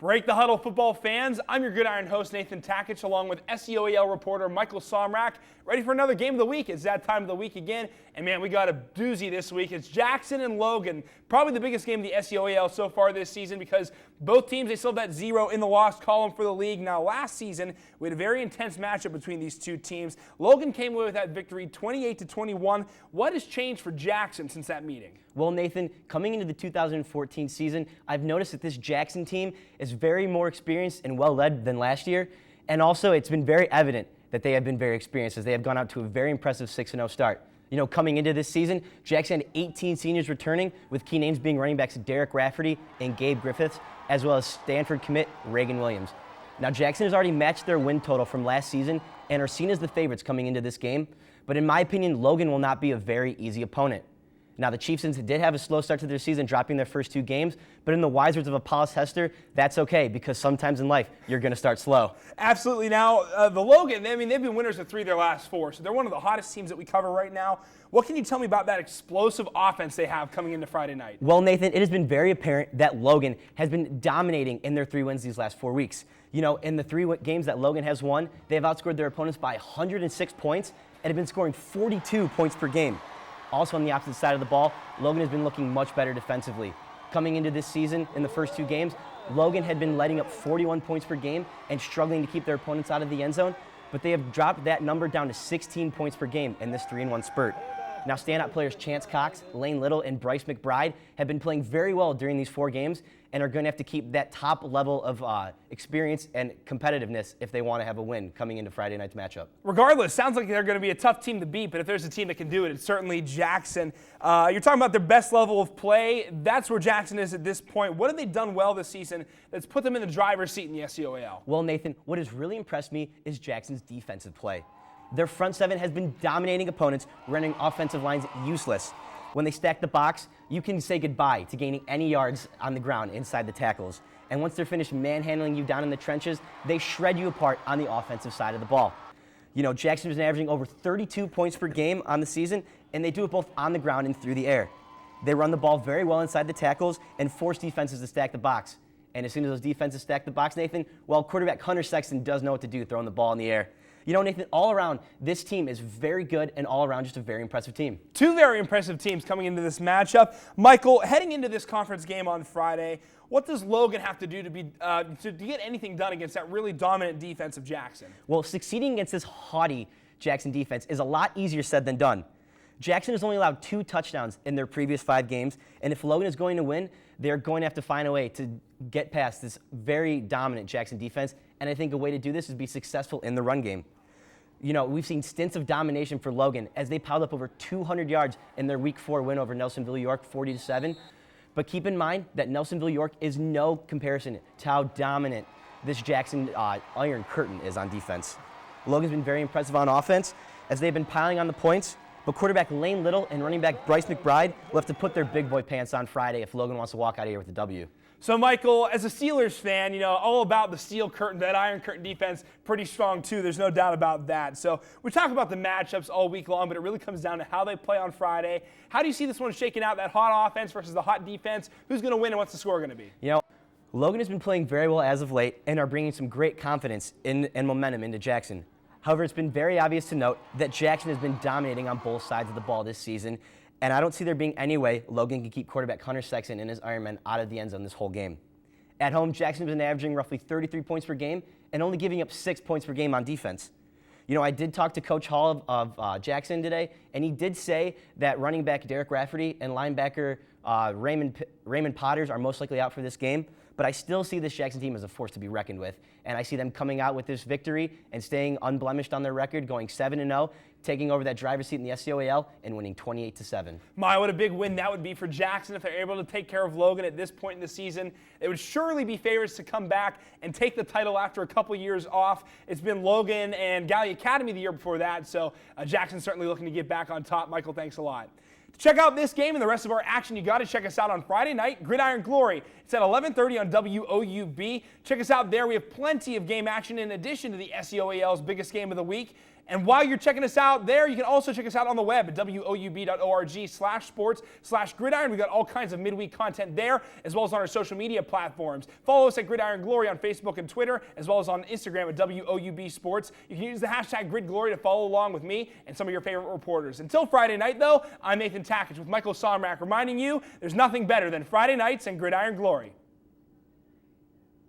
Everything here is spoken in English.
Break the Huddle football fans. I'm your Gridiron host, Nathan Takitch, along with SEOAL reporter Michael Somrak. Ready for another game of the week. It's that time of the week again. And man, we got a doozy this week. It's Jackson and Logan. Probably the biggest game of the SEOAL so far this season because both teams, they still have that 0 in the loss column for the league. Now, last season, we had a very intense matchup between these two teams. Logan came away with that victory 28-21. What has changed for Jackson since that meeting? Well, Nathan, coming into the 2014 season, I've noticed that this Jackson team is very more experienced and well-led than last year. And also, it's been very evident that they have been very experienced as they have gone out to a very impressive 6-0 start. You know, coming into this season, Jackson had 18 seniors returning, with key names being running backs Derek Rafferty and Gabe Griffiths, as well as Stanford commit Reagan Williams. Now, Jackson has already matched their win total from last season and are seen as the favorites coming into this game. But in my opinion, Logan will not be a very easy opponent. Now, the Chieftains did have a slow start to their season, dropping their first 2 games, but in the wise words of Apollos Hester, that's okay, because sometimes in life, you're going to start slow. Absolutely. Now, the Logan, I mean, they've been winners of 3 of their last 4, so they're one of the hottest teams that we cover right now. What can you tell me about that explosive offense they have coming into Friday night? Well, Nathan, it has been very apparent that Logan has been dominating in their 3 wins these last 4 weeks. You know, in the 3 games that Logan has won, they have outscored their opponents by 106 points and have been scoring 42 points per game. Also on the opposite side of the ball, Logan has been looking much better defensively. Coming into this season, in the first 2 games, Logan had been letting up 41 points per game and struggling to keep their opponents out of the end zone, but they have dropped that number down to 16 points per game in this 3-1 spurt. Now, standout players Chance Cox, Lane Little, and Bryce McBride have been playing very well during these 4 games and are going to have to keep that top level of experience and competitiveness if they want to have a win coming into Friday night's matchup. Regardless, sounds like they're going to be a tough team to beat, but if there's a team that can do it, it's certainly Jackson. You're talking about their best level of play. That's where Jackson is at this point. What have they done well this season that's put them in the driver's seat in the SEOAL? Well, Nathan, what has really impressed me is Jackson's defensive play. Their front 7 has been dominating opponents, rendering offensive lines useless. When they stack the box, you can say goodbye to gaining any yards on the ground inside the tackles. And once they're finished manhandling you down in the trenches, they shred you apart on the offensive side of the ball. You know, Jackson is averaging over 32 points per game on the season, and they do it both on the ground and through the air. They run the ball very well inside the tackles and force defenses to stack the box. And as soon as those defenses stack the box, Nathan, well, quarterback Hunter Sexton does know what to do, throwing the ball in the air. You know, Nathan, all around, this team is very good and all around just a very impressive team. 2 very impressive teams coming into this matchup. Michael, heading into this conference game on Friday, what does Logan have to do to get anything done against that really dominant defense of Jackson? Well, succeeding against this haughty Jackson defense is a lot easier said than done. Jackson has only allowed 2 touchdowns in their previous 5 games, and if Logan is going to win, they're going to have to find a way to get past this very dominant Jackson defense, and I think a way to do this is be successful in the run game. You know, we've seen stints of domination for Logan as they piled up over 200 yards in their Week 4 win over Nelsonville York, 40-7. But keep in mind that Nelsonville York is no comparison to how dominant this Jackson Iron Curtain is on defense. Logan's been very impressive on offense as they've been piling on the points, but quarterback Lane Little and running back Bryce McBride will have to put their big boy pants on Friday if Logan wants to walk out of here with a W. So, Michael, as a Steelers fan, you know, all about the steel curtain, that Iron Curtain defense, pretty strong too. There's no doubt about that. So we talk about the matchups all week long, but it really comes down to how they play on Friday. How do you see this one shaking out, that hot offense versus the hot defense? Who's going to win and what's the score going to be? You know, Logan has been playing very well as of late and are bringing some great confidence and momentum into Jackson. However, it's been very obvious to note that Jackson has been dominating on both sides of the ball this season, and I don't see there being any way Logan can keep quarterback Hunter Sexton and his Ironmen out of the end zone this whole game. At home, Jackson's been averaging roughly 33 points per game and only giving up 6 points per game on defense. You know, I did talk to Coach Hall of Jackson today, and he did say that running back Derek Rafferty and linebacker Raymond Potters are most likely out for this game, but I still see this Jackson team as a force to be reckoned with, and I see them coming out with this victory and staying unblemished on their record, going 7-0, taking over that driver's seat in the SEOAL and winning 28-7. My, what a big win that would be for Jackson if they're able to take care of Logan at this point in the season. They would surely be favorites to come back and take the title after a couple years off. It's been Logan and Galley Academy the year before that, so Jackson's certainly looking to get back on top. Michael, thanks a lot. To check out this game and the rest of our action, you got to check us out on Friday night, Gridiron Glory. It's at 11:30 on WOUB. Check us out there. We have plenty of game action in addition to the SEOAL's biggest game of the week. And while you're checking us out there, you can also check us out on the web at woub.org/sports/gridiron. We've got all kinds of midweek content there, as well as on our social media platforms. Follow us at Gridiron Glory on Facebook and Twitter, as well as on Instagram at WOUB Sports. You can use the hashtag GridGlory to follow along with me and some of your favorite reporters. Until Friday night, though, I'm Nathan Takitch with Michael Somrak reminding you there's nothing better than Friday nights and Gridiron Glory.